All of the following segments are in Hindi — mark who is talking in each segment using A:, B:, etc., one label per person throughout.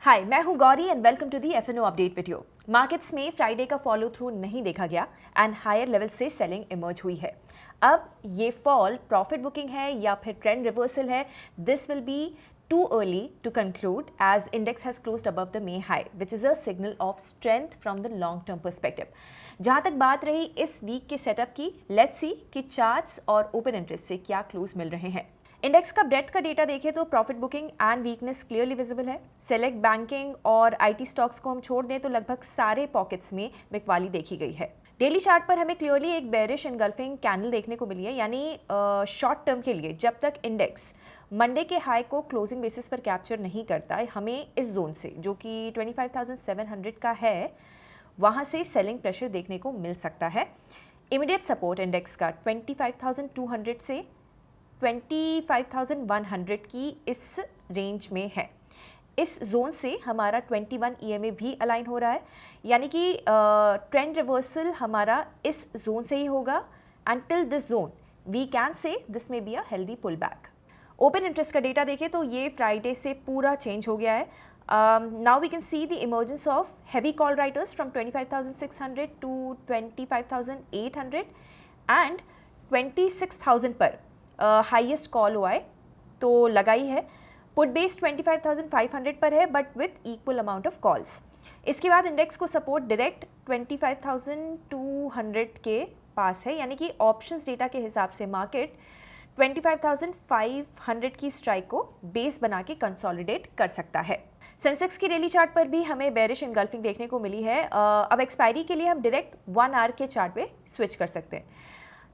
A: हाय, मैं हूं Gauri and welcome to the FNO update video. Markets में फ्राइडे का फॉलो थ्रू नहीं देखा गया एंड हायर लेवल से सेलिंग इमर्ज हुई है। अब ये फॉल प्रॉफिट बुकिंग है या फिर ट्रेंड रिवर्सल है, this will be too early to conclude as index has closed above the May high, which is a signal of strength from the long term perspective. जहाँ तक बात रही इस वीक के सेटअप की, लेट्स सी कि चार्ट्स और ओपन इंटरेस्ट से क्या क्लोज मिल रहे हैं। इंडेक्स का ब्रेथ का डेटा देखें तो profit booking and weakness clearly visible है। सेलेक्ट बैंकिंग और आईटी स्टॉक्स को हम छोड़ दें तो लगभग सारे पॉकेट्स में बिकवाली देखी गई है। डेली चार्ट पर हमें क्लियरली एक बेरिश एनगल्फिंग कैंडल देखने को मिली है, यानी शॉर्ट टर्म के लिए जब तक इंडेक्स मंडे के हाई को क्लोजिंग बेसिस पर कैप्चर नहीं करता है, हमें इस जोन से जो कि 25,700 का है वहाँ से सेलिंग प्रेशर देखने को मिल सकता है। इमीडिएट सपोर्ट इंडेक्स का 25,200 से 25,100 की इस रेंज में है। इस जोन से हमारा 21 EMA भी अलाइन हो रहा है, यानी कि ट्रेंड रिवर्सल हमारा इस जोन से ही होगा and till this zone we can say this may be a healthy pullback. Open interest का डेटा देखें तो ये फ्राइडे से पूरा चेंज हो गया है। Now we can see the emergence of heavy call writers from 25,600 to 25,800 and 26,000 पर हाईएस्ट कॉल हुआ है तो लगाई है। पुट बेस 25,500 पर है but with equal amount of calls. इसके बाद इंडेक्स को सपोर्ट डायरेक्ट 25,200 के पास है, यानी कि ऑप्शंस डेटा के हिसाब से मार्केट 25,500 की स्ट्राइक को बेस बना के कंसोलिडेट कर सकता है। सेंसेक्स की डेली चार्ट पर भी हमें बेरिश एनगल्फिंग देखने को मिली है। अब एक्सपायरी के लिए हम डायरेक्ट 1 आवर के चार्ट पे स्विच कर सकते हैं।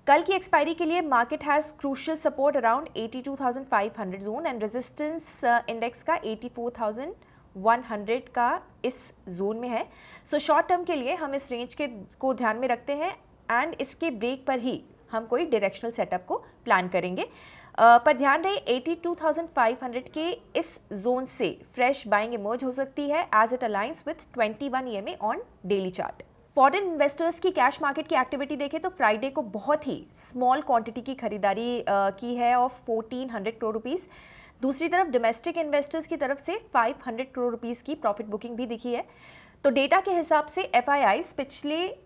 A: कल की एक्सपायरी के लिए market has crucial support around 82,500 zone and resistance index का 84,100 का इस जोन में है। सो शॉर्ट टर्म के लिए हम इस रेंज को ध्यान में रखते हैं एंड इसके ब्रेक पर ही हम कोई डायरेक्शनल सेटअप को प्लान करेंगे। पर ध्यान रहे 82,500 के इस जोन से फ्रेश बाइंग इमर्ज हो सकती है as it aligns with 21 EMA on daily chart. Foreign investors की कैश मार्केट की एक्टिविटी देखें तो फ्राइडे को बहुत ही स्मॉल क्वांटिटी की खरीदारी की है ऑफ 1,400 करोड़ रुपीस। दूसरी तरफ डोमेस्टिक इन्वेस्टर्स की तरफ से 500 करोड़ रुपीस की प्रॉफिट बुकिंग भी दिखी है। तो डेटा के हिसाब से FIIs पिछले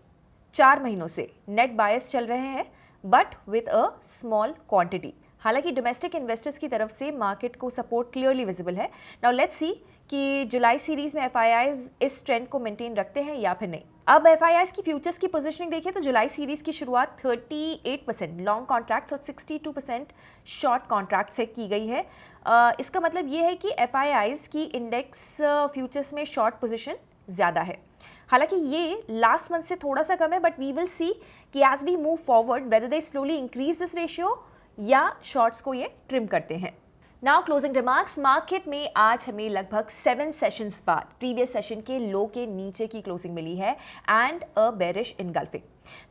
A: 4 महीनों से नेट बायस चल रहे हैं but with a small quantity. हालांकि डोमेस्टिक इन्वेस्टर्स की तरफ से मार्केट को सपोर्ट क्लियरली विजिबल है। नाउ लेट्स सी कि जुलाई सीरीज में FIIs इस ट्रेंड को मेंटेन रखते हैं या फिर नहीं। अब FIIs की फ्यूचर्स की पोजीशनिंग देखें तो जुलाई सीरीज की शुरुआत 38% लॉन्ग कॉन्ट्रैक्ट्स और 62% शॉर्ट कॉन्ट्रैक्ट से की गई है। इसका मतलब ये है कि FIIs की इंडेक्स फ्यूचर्स में शॉर्ट पोजीशन ज़्यादा है। हालांकि ये लास्ट मंथ से थोड़ा सा कम है बट वी विल सी कि as we move forward whether they slowly increase this ratio या शॉर्ट्स को ये ट्रिम करते हैं। Now closing remarks. मार्केट में आज हमें लगभग 7 सेशंस बाद प्रीवियस सेशन के लो के नीचे की क्लोजिंग मिली है and a bearish engulfing.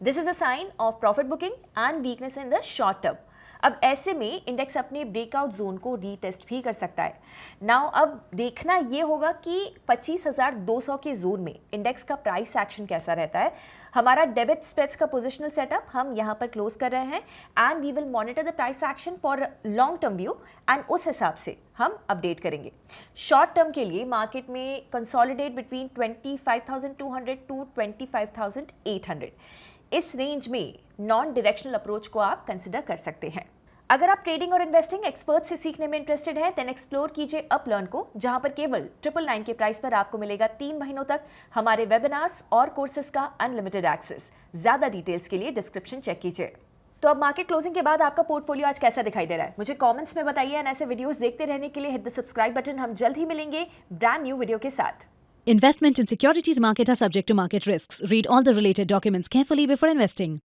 A: This is a sign of profit booking and weakness in the short term. अब ऐसे में इंडेक्स अपने ब्रेकआउट जोन को रीटेस्ट भी कर सकता है। नाउ अब देखना ये होगा कि 25,200 के जोन में इंडेक्स का प्राइस एक्शन कैसा रहता है। हमारा डेबिट स्प्रेड्स का पोजिशनल सेटअप हम यहाँ पर क्लोज कर रहे हैं and we will monitor the price action for long term view and उस हिसाब से हम अपडेट करेंगे। शॉर्ट टर्म के लिए मार्केट में कंसोलिडेट बिटवीन 25,200 टू 25,800 इस रेंज में नॉन डायरेक्शनल अप्रोच को आप कंसिडर कर सकते हैं। अगर आप ट्रेडिंग और इन्वेस्टिंग एक्सपर्ट से सीखने में इंटरेस्टेड हैं देन एक्सप्लोर कीजिए अपलर्न को, जहां पर केवल 999 के प्राइस पर आपको मिलेगा 3 महीनों तक हमारे वेबिनार्स और कोर्सेज का अनलिमिटेड एक्सेस। ज्यादा डिटेल्स के लिए डिस्क्रिप्शन चेक कीजिए। तो अब मार्केट क्लोजिंग के बाद आपका पोर्टफोलियो आज कैसा दिखाई दे रहा है मुझे कमेंट्स में बताइए एंड ऐसे वीडियोस देखते रहने के लिए हिट द सब्सक्राइब बटन। हम जल्द ही मिलेंगे ब्रांड न्यू वीडियो के साथ।
B: Investment in securities market are subject to market risks. Read all the related documents carefully before investing.